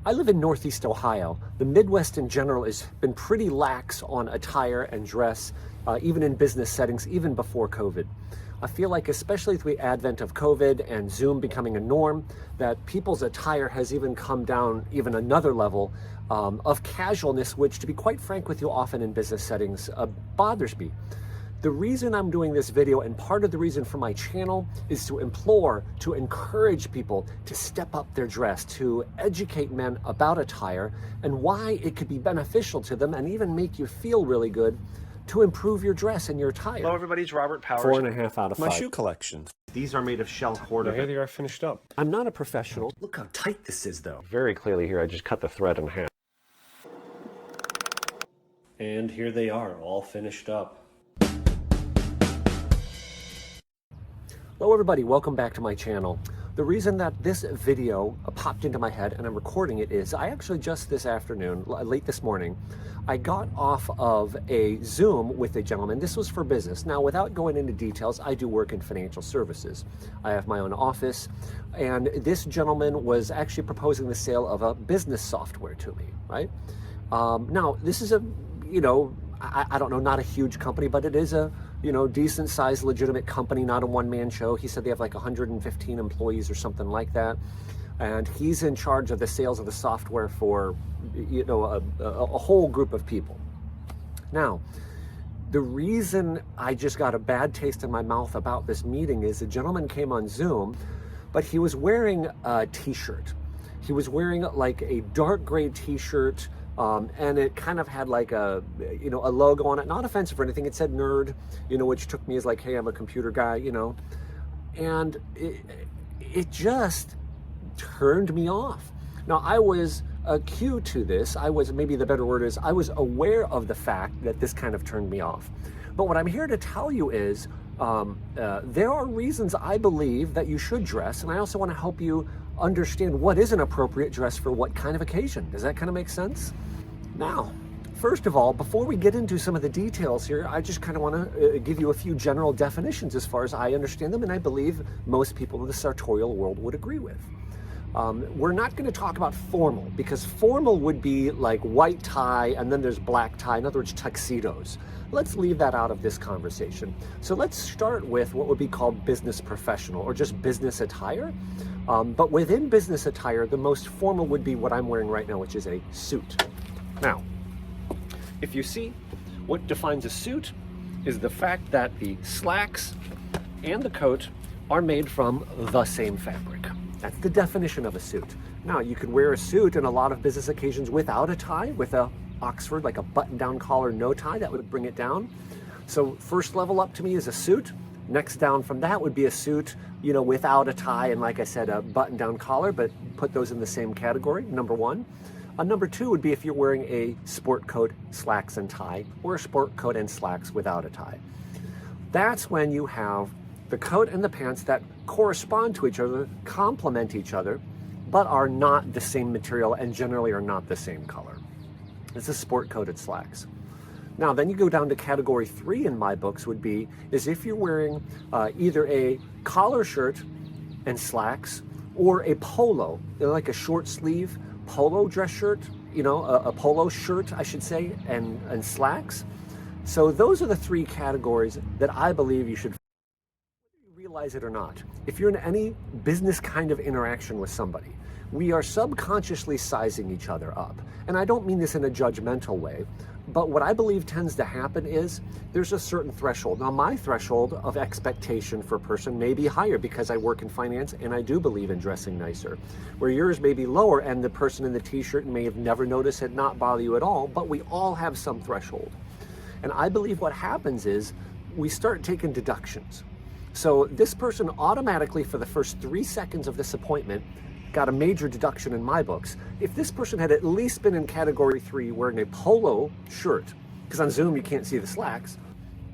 I live in Northeast Ohio. The Midwest in general has been pretty lax on attire and dress, even in business settings, even before COVID. I feel like, especially with the advent of COVID and Zoom becoming a norm, that people's attire has even come down even another level of casualness, which, to be quite frank with you, often in business settings bothers me. The reason I'm doing this video, and part of the reason for my channel, is to encourage people to step up their dress, to educate men about attire and why it could be beneficial to them and even make you feel really good to improve your dress and your attire. Hello everybody, it's Robert Powers. 4.5 out of 5. My shoe collection. These are made of shell cord. Here they are finished up. I'm not a professional. Look how tight this is though. Very clearly here, I just cut the thread in half. And here they are, all finished up. Hello everybody, welcome back to my channel. The reason that this video popped into my head and I'm recording it is I actually just this afternoon, late this morning, I got off of a Zoom with a gentleman. This was for business. Now, without going into details, I do work in financial services. I have my own office, and this gentleman was actually proposing the sale of a business software to me, right? Now, this is a, I don't know, not a huge company, but it is a, decent sized, legitimate company, not a one-man show. He said they have like 115 employees or something like that. And he's in charge of the sales of the software for, a whole group of people. Now, the reason I just got a bad taste in my mouth about this meeting is a gentleman came on Zoom, but he was wearing a t-shirt. He was wearing like a dark gray t-shirt, and it kind of had like a logo on it, not offensive or anything. It said nerd, which took me as like, hey, I'm a computer guy, and it just turned me off. Now, I was acute to this. Maybe the better word is, I was aware of the fact that this kind of turned me off. But what I'm here to tell you is, there are reasons I believe that you should dress, and I also want to help you understand what is an appropriate dress for what kind of occasion. Does that kind of make sense? Now, first of all, before we get into some of the details here, I just kind of want to give you a few general definitions as far as I understand them, and I believe most people in the sartorial world would agree with. We're not going to talk about formal, because formal would be like white tie and then there's black tie, in other words, tuxedos. Let's leave that out of this conversation. So let's start with what would be called business professional, or just business attire. But within business attire, the most formal would be what I'm wearing right now, which is a suit. Now, if you see, what defines a suit is the fact that the slacks and the coat are made from the same fabric. That's the definition of a suit. Now, you could wear a suit in a lot of business occasions without a tie, with a Oxford, like a button-down collar, no tie, that would bring it down. So first level up to me is a suit. Next down from that would be a suit, without a tie, and like I said, a button-down collar, but put those in the same category, number one. Number two would be if you're wearing a sport coat, slacks, and tie, or a sport coat and slacks without a tie. That's when you have the coat and the pants that correspond to each other, complement each other, but are not the same material and generally are not the same color. It's a sport coated slacks. Now, then you go down to category 3 in my books is if you're wearing either a collar shirt and slacks or a polo, like a short sleeve polo dress shirt, a polo shirt, I should say, and slacks. So those are the 3 categories that I believe you should, whether you realize it or not. If you're in any business kind of interaction with somebody, we are subconsciously sizing each other up. And I don't mean this in a judgmental way, but what I believe tends to happen is there's a certain threshold. Now, my threshold of expectation for a person may be higher because I work in finance and I do believe in dressing nicer, where yours may be lower and the person in the t-shirt may have never noticed it, not bother you at all, but we all have some threshold. And I believe what happens is we start taking deductions. So this person automatically, for the first 3 seconds of this appointment, got a major deduction in my books. If this person had at least been in category 3 wearing a polo shirt, because on Zoom you can't see the slacks,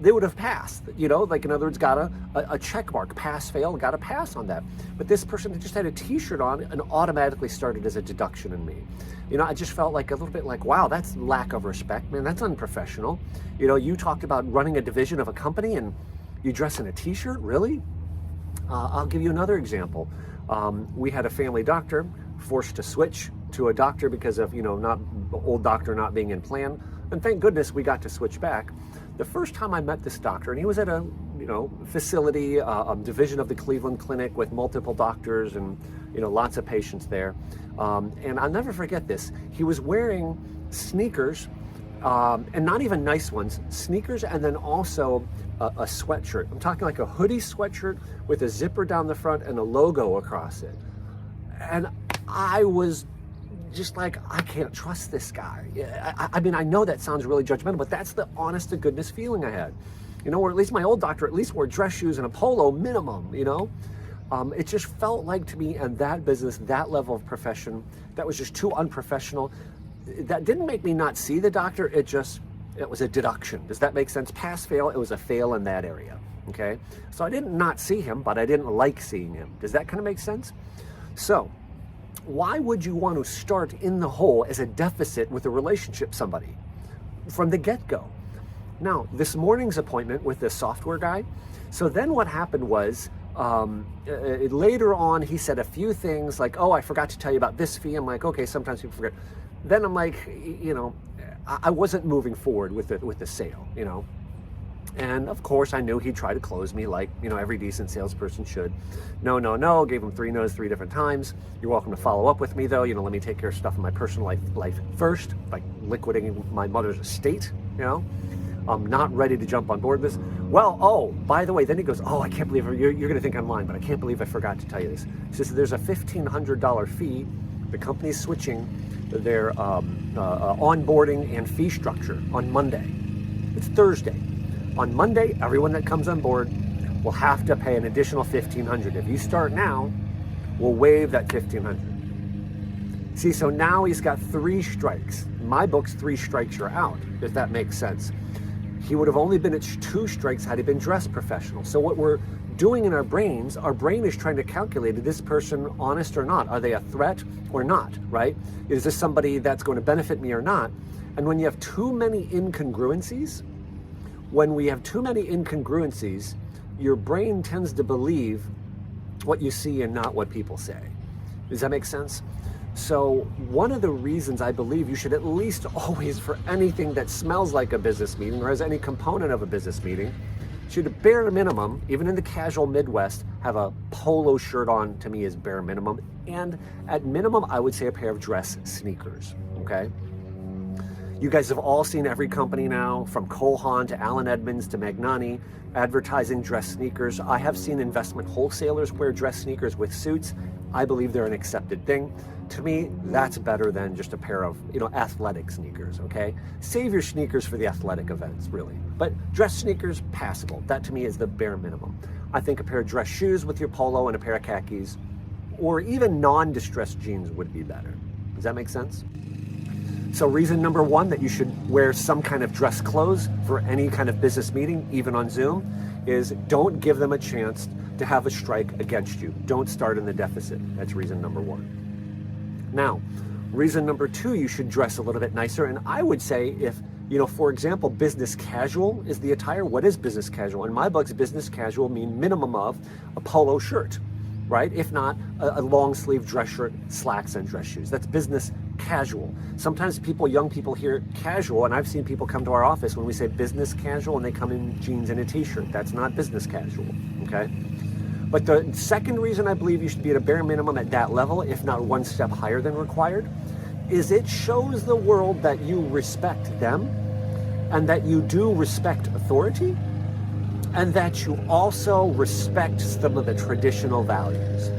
they would have passed, like in other words, got a check mark, pass, fail, got a pass on that. But this person just had a t-shirt on and automatically started as a deduction in me. I just felt like a little bit like, wow, that's lack of respect, man, that's unprofessional. You talked about running a division of a company and you dress in a t-shirt, really? I'll give you another example. We had a family doctor forced to switch to a doctor because of, not old doctor not being in plan. And thank goodness we got to switch back. The first time I met this doctor, and he was at a, facility, a division of the Cleveland Clinic with multiple doctors and, lots of patients there. And I'll never forget this. He was wearing sneakers, and not even nice ones, sneakers, and then also a sweatshirt. I'm talking like a hoodie sweatshirt with a zipper down the front and a logo across it. And I was just like, I can't trust this guy. I mean, I know that sounds really judgmental, but that's the honest to goodness feeling I had. Or at least my old doctor at least wore dress shoes and a polo minimum, It just felt like to me in that business, that level of profession, that was just too unprofessional. That didn't make me not see the doctor, it was a deduction. Does that make sense? Pass, fail, it was a fail in that area, okay? So I didn't not see him, but I didn't like seeing him. Does that kind of make sense? So, why would you want to start in the hole as a deficit with a relationship somebody from the get-go? Now, this morning's appointment with the software guy, so then what happened was, later on, he said a few things like, oh, I forgot to tell you about this fee. I'm like, okay, sometimes people forget. Then I'm like, I wasn't moving forward with the sale, And of course, I knew he'd try to close me like, every decent salesperson should. No, gave him 3 no's 3 different times. You're welcome to follow up with me though. Let me take care of stuff in my personal life first, like liquidating my mother's estate, I'm not ready to jump on board this. Well, oh, by the way, then he goes, oh, I can't believe you're going to think I'm lying, but I can't believe I forgot to tell you this. He says there's a $1,500 fee. The company's switching their onboarding and fee structure on Monday. It's Thursday. On Monday, everyone that comes on board will have to pay an additional $1,500. If you start now, we'll waive that $1,500. See, so now he's got 3 strikes. In my book's 3 strikes, you're out, if that makes sense. He would have only been at 2 strikes had he been dressed professional. So what we're doing in our brain is trying to calculate, is this person honest or not? Are they a threat or not, right? Is this somebody that's going to benefit me or not? And when you have too many incongruencies, your brain tends to believe what you see and not what people say. Does that make sense? So one of the reasons I believe you should at least always, for anything that smells like a business meeting or has any component of a business meeting, should at bare minimum, even in the casual Midwest, have a polo shirt on, to me is bare minimum. And at minimum, I would say a pair of dress sneakers, okay? You guys have all seen every company now, from Cole Haan to Allen Edmonds to Magnani, advertising dress sneakers. I have seen investment wholesalers wear dress sneakers with suits. I believe they're an accepted thing. To me, that's better than just a pair of, athletic sneakers, okay? Save your sneakers for the athletic events, really. But dress sneakers, passable. That to me is the bare minimum. I think a pair of dress shoes with your polo and a pair of khakis, or even non-distressed jeans would be better. Does that make sense? So reason number 1 that you should wear some kind of dress clothes for any kind of business meeting, even on Zoom, is don't give them a chance to have a strike against you. Don't start in the deficit. That's reason number 1. Now, reason number 2, you should dress a little bit nicer. And I would say if, for example, business casual is the attire. What is business casual? In my books, business casual mean minimum of a polo shirt, right? If not, a long sleeve dress shirt, slacks, and dress shoes. That's business casual. Sometimes young people hear casual, and I've seen people come to our office when we say business casual and they come in jeans and a t-shirt. That's not business casual, okay? But the second reason I believe you should be at a bare minimum at that level, if not 1 step higher than required, is it shows the world that you respect them and that you do respect authority and that you also respect some of the traditional values.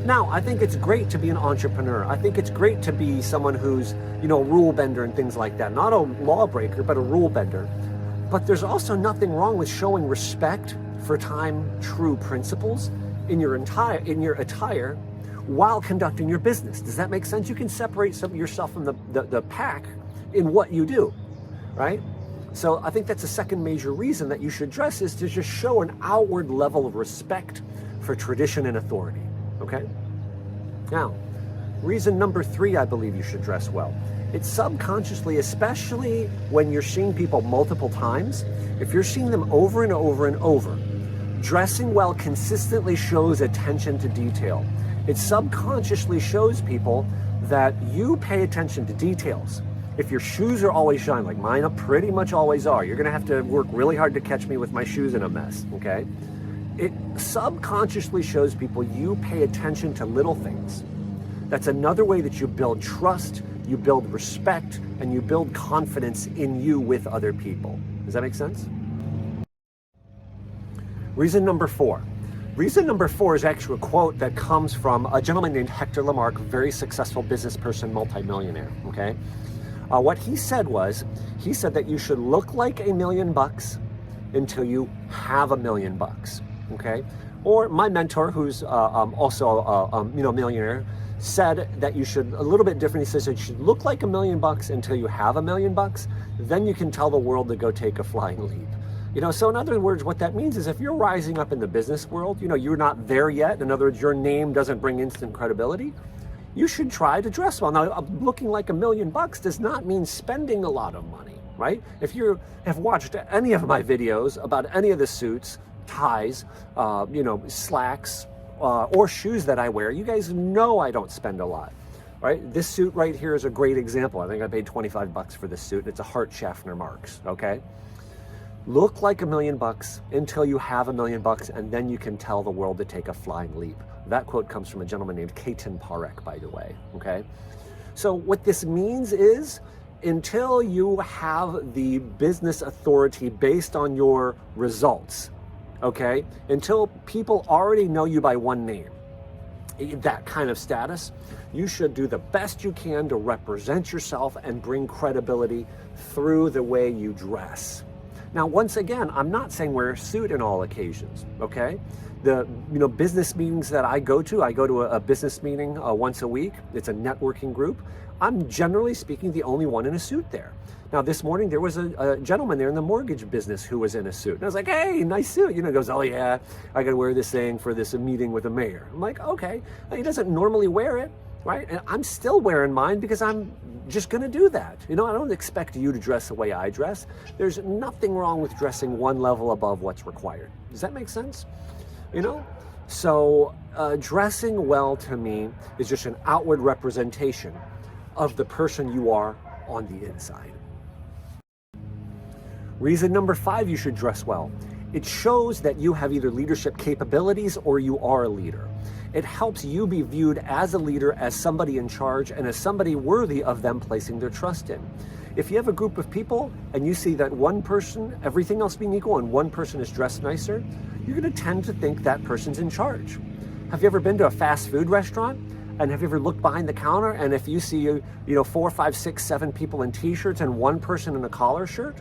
Now, I think it's great to be an entrepreneur. I think it's great to be someone who's, a rule bender and things like that. Not a lawbreaker, but a rule bender. But there's also nothing wrong with showing respect for true principles in your attire while conducting your business. Does that make sense? You can separate yourself from the pack in what you do, right? So I think that's the second major reason that you should dress, is to just show an outward level of respect for tradition and authority, okay? Now, reason number 3, I believe you should dress well. It's subconsciously, especially when you're seeing people multiple times, if you're seeing them over and over and over, dressing well consistently shows attention to detail. It subconsciously shows people that you pay attention to details. If your shoes are always shiny, like mine pretty much always are, you're gonna have to work really hard to catch me with my shoes in a mess, okay? It subconsciously shows people you pay attention to little things. That's another way that you build trust, you build respect, and you build confidence in you with other people. Does that make sense? Reason number 4. Reason number 4 is actually a quote that comes from a gentleman named Hector Lamarck, very successful business person, multimillionaire, okay? What he said that you should look like $1 million until you have $1 million, okay? Or my mentor, who's also a millionaire, said that you should, a little bit different, he says that you should look like $1 million until you have $1 million, then you can tell the world to go take a flying leap. So in other words, what that means is if you're rising up in the business world, you're not there yet. In other words, your name doesn't bring instant credibility. You should try to dress well. Now, looking like $1 million does not mean spending a lot of money, right? If you have watched any of my videos about any of the suits, ties, slacks, or shoes that I wear, you guys know I don't spend a lot, right? This suit right here is a great example. I think I paid $25 for this suit. It's a Hart Schaffner Marks, okay? Look like $1 million until you have $1 million, and then you can tell the world to take a flying leap. That quote comes from a gentleman named Ketan Parekh, by the way, okay? So what this means is until you have the business authority based on your results, okay? Until people already know you by one name, that kind of status, you should do the best you can to represent yourself and bring credibility through the way you dress. Now, once again, I'm not saying wear a suit in all occasions, okay? The business meetings that I go to a business meeting once a week. It's a networking group. I'm generally speaking the only one in a suit there. Now, this morning there was a gentleman there in the mortgage business who was in a suit. And I was like, hey, nice suit. He goes, oh yeah, I gotta wear this thing for this meeting with the mayor. I'm like, okay. He doesn't normally wear it, right? And I'm still wearing mine because I'm just gonna do that. I don't expect you to dress the way I dress. There's nothing wrong with dressing one level above what's required. Does that make sense? So dressing well to me is just an outward representation of the person you are on the inside. Reason number 5 you should dress well. It shows that you have either leadership capabilities or you are a leader. It helps you be viewed as a leader, as somebody in charge, and as somebody worthy of them placing their trust in. If you have a group of people and you see that one person, everything else being equal, and one person is dressed nicer, you're going to tend to think that person's in charge. Have you ever been to a fast food restaurant? And have you ever looked behind the counter and if you see 4, 5, 6, 7 people in t-shirts and one person in a collar shirt?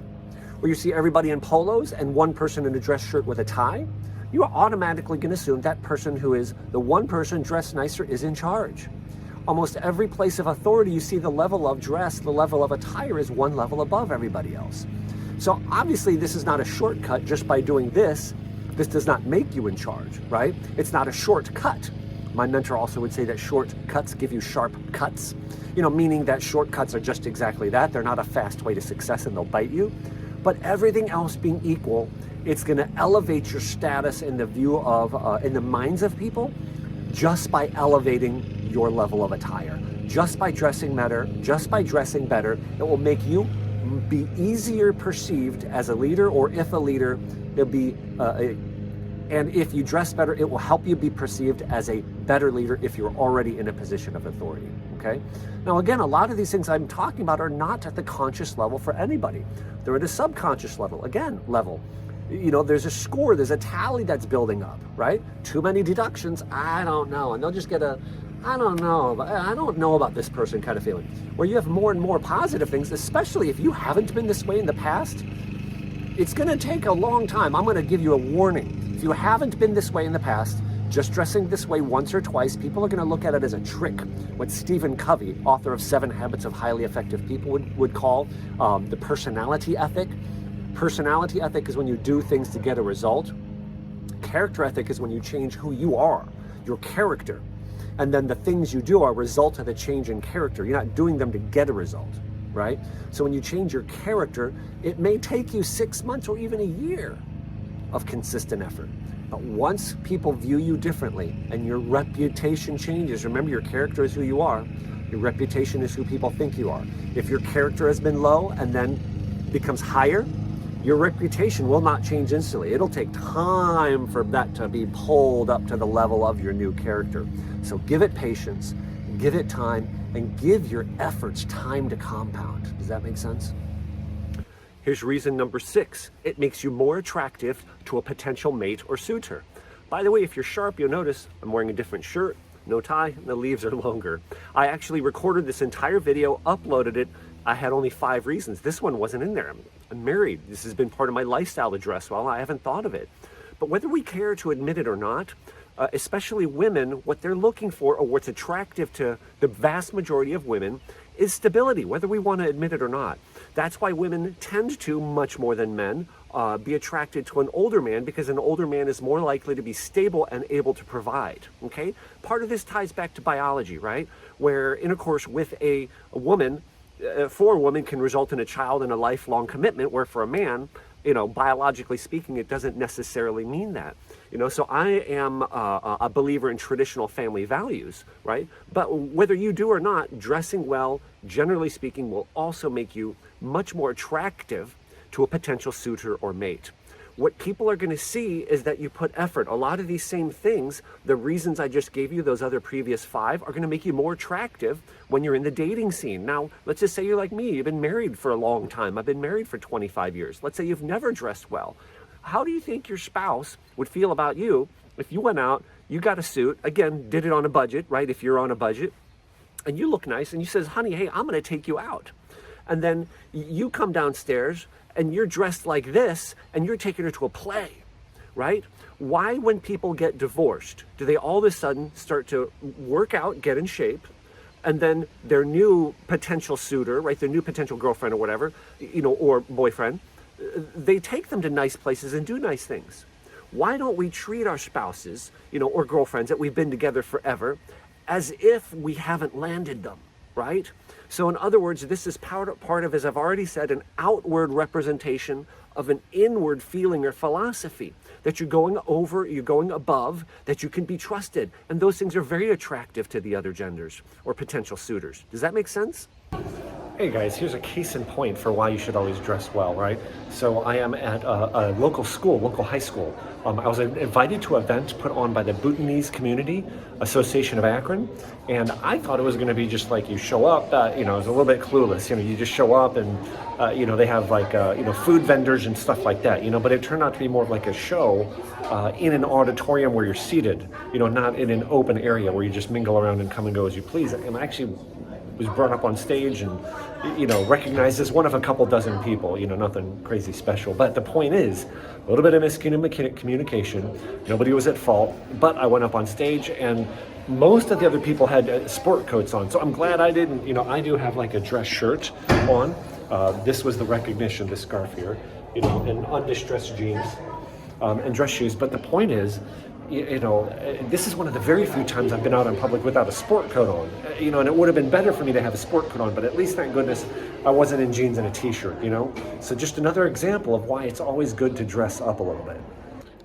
Or you see everybody in polos and one person in a dress shirt with a tie? You are automatically going to assume that person who is the one person dressed nicer is in charge. Almost every place of authority, you see the level of dress, the level of attire is one level above everybody else. So obviously this is not a shortcut. Just by doing this, this does not make you in charge, right? It's not a shortcut. My mentor also would say that shortcuts give you sharp cuts, meaning that shortcuts are just exactly that. They're not a fast way to success and they'll bite you. But everything else being equal, it's going to elevate your status in the view of, in the minds of people, just by elevating your level of attire. Just by dressing better, it will make you be easier perceived as a leader, or if a leader, it'll be, and if you dress better, it will help you be perceived as a better leader if you're already in a position of authority, okay? Now again, a lot of these things I'm talking about are not at the conscious level for anybody. They're at a subconscious level, there's a score, there's a tally that's building up, right? Too many deductions, I don't know, and they'll just get I don't know about this person kind of feeling. Where you have more and more positive things, especially if you haven't been this way in the past, it's gonna take a long time. I'm gonna give you a warning. If you haven't been this way in the past, just dressing this way once or twice, people are gonna look at it as a trick. What Stephen Covey, author of 7 Habits of Highly Effective People, would call the personality ethic. Personality ethic is when you do things to get a result. Character ethic is when you change who you are, your character. And then the things you do are a result of the change in character. You're not doing them to get a result, right? So when you change your character, it may take you 6 months or even a year of consistent effort. But once people view you differently and your reputation changes, remember your character is who you are, Your reputation is who people think you are. If your character has been low and then becomes higher, your reputation will not change instantly. It'll take time for that to be pulled up to the level of your new character. So give it patience, give it time, and give your efforts time to compound. Does that make sense? Here's reason number 6. It makes you more attractive to a potential mate or suitor. By the way, if you're sharp, you'll notice I'm wearing a different shirt, no tie, and the leaves are longer. I actually recorded this entire video, uploaded it. I had only 5 reasons. This one wasn't in there. I'm married. This has been part of my lifestyle to dress well. I haven't thought of it. But whether we care to admit it or not, especially women, what they're looking for, or what's attractive to the vast majority of women, is stability, whether we want to admit it or not. That's why women tend to, much more than men, be attracted to an older man, because an older man is more likely to be stable and able to provide, okay? Part of this ties back to biology, right? Where intercourse with a woman, for a woman, can result in a child and a lifelong commitment, where for a man, biologically speaking, it doesn't necessarily mean that. So I am a believer in traditional family values, right? But whether you do or not, dressing well, generally speaking, will also make you much more attractive to a potential suitor or mate. What people are going to see is that you put effort. A lot of these same things, the reasons I just gave you, those other previous 5, are going to make you more attractive when you're in the dating scene. Now, let's just say you're like me. You've been married for a long time. I've been married for 25 years. Let's say you've never dressed well. How do you think your spouse would feel about you if you went out, you got a suit, again, did it on a budget, right? If you're on a budget, and you look nice, and you says, honey, hey, I'm going to take you out. And then you come downstairs, and you're dressed like this, and you're taking her to a play, right? Why, when people get divorced, do they all of a sudden start to work out, get in shape, and then their new potential suitor, right, their new potential girlfriend or whatever, or boyfriend, they take them to nice places and do nice things? Why don't we treat our spouses, or girlfriends that we've been together forever, as if we haven't landed them, right? So in other words, this is part of, as I've already said, an outward representation of an inward feeling or philosophy, that you're going over, you're going above, that you can be trusted. And those things are very attractive to the other genders or potential suitors. Does that make sense? Hey guys, here's a case in point for why you should always dress well, right? So I am at a local school, local high school. I was invited to an event put on by the Bhutanese Community Association of Akron, and I thought it was going to be just like you show up, I was a little bit clueless, you just show up and, they have like, food vendors and stuff like that, but it turned out to be more of like a show in an auditorium where you're seated, not in an open area where you just mingle around and come and go as you please. And I actually was brought up on stage and, recognized as one of a couple dozen people, nothing crazy special. But the point is, a little bit of miscommunication. Nobody was at fault, but I went up on stage and most of the other people had sport coats on. So I'm glad I didn't, I do have like a dress shirt on. This was the recognition, this scarf here, and undistressed jeans and dress shoes. But the point is, this is one of the very few times I've been out in public without a sport coat on, and it would have been better for me to have a sport coat on, but at least, thank goodness, I wasn't in jeans and a t-shirt, So just another example of why it's always good to dress up a little bit.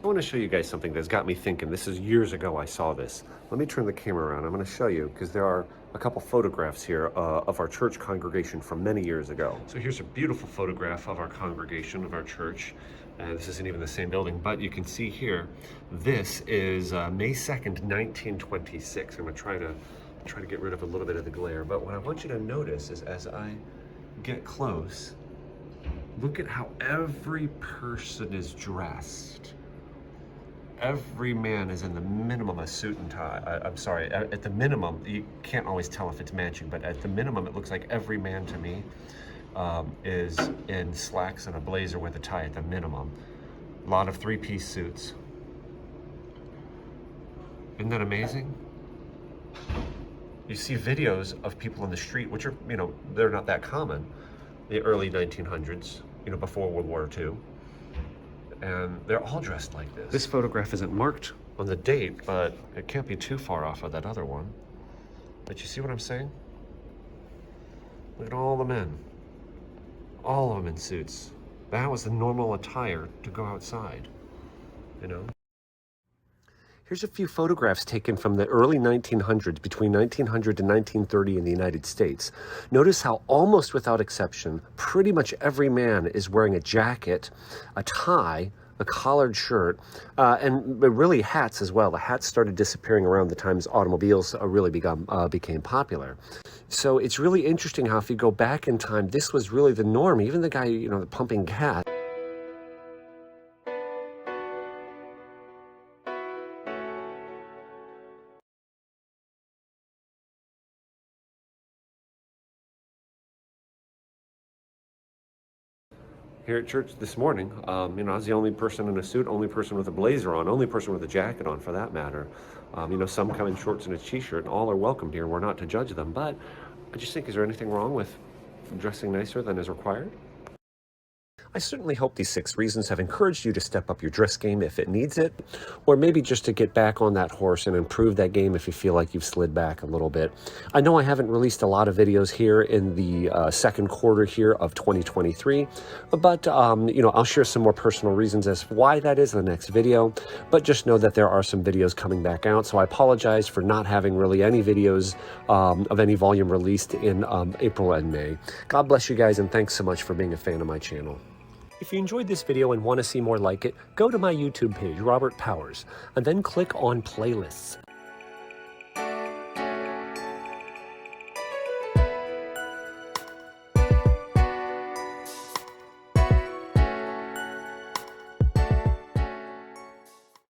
I want to show you guys something that's got me thinking. This is years ago I saw this. Let me turn the camera around. I'm going to show you, because there are a couple photographs here of our church congregation from many years ago. So here's a beautiful photograph of our congregation, of our church. This isn't even the same building, but you can see here, this is May 2nd, 1926. I'm going to try to get rid of a little bit of the glare, but what I want you to notice is as I get close, look at how every person is dressed. Every man is in the minimum a suit and tie. I'm sorry, at the minimum, you can't always tell if it's matching, but at the minimum, it looks like every man to me is in slacks and a blazer with a tie at the minimum. A lot of three-piece suits. Isn't that amazing? You see videos of people in the street, which are, they're not that common, the early 1900s, before World War II. And they're all dressed like this. This photograph isn't marked on the date, but it can't be too far off of that other one. But you see what I'm saying? Look at all the men. All of them in suits. That was the normal attire to go outside, Here's a few photographs taken from the early 1900s, between 1900 and 1930 in the United States. Notice how almost without exception, pretty much every man is wearing a jacket, a tie, a collared shirt, and really hats as well. The hats started disappearing around the times automobiles really became popular. So it's really interesting how if you go back in time, this was really the norm. Even the guy, pumping gas. Here at church this morning, I was the only person in a suit, only person with a blazer on, only person with a jacket on for that matter. Some come in shorts and a t-shirt, and all are welcomed here. We're not to judge them, but I just think, is there anything wrong with dressing nicer than is required? I certainly hope these 6 reasons have encouraged you to step up your dress game if it needs it, or maybe just to get back on that horse and improve that game if you feel like you've slid back a little bit. I know I haven't released a lot of videos here in the second quarter here of 2023, but I'll share some more personal reasons as to why that is in the next video, but just know that there are some videos coming back out, so I apologize for not having really any videos of any volume released in April and May. God bless you guys, and thanks so much for being a fan of my channel. If you enjoyed this video and want to see more like it, go to my YouTube page, Robert Powers, and then click on Playlists.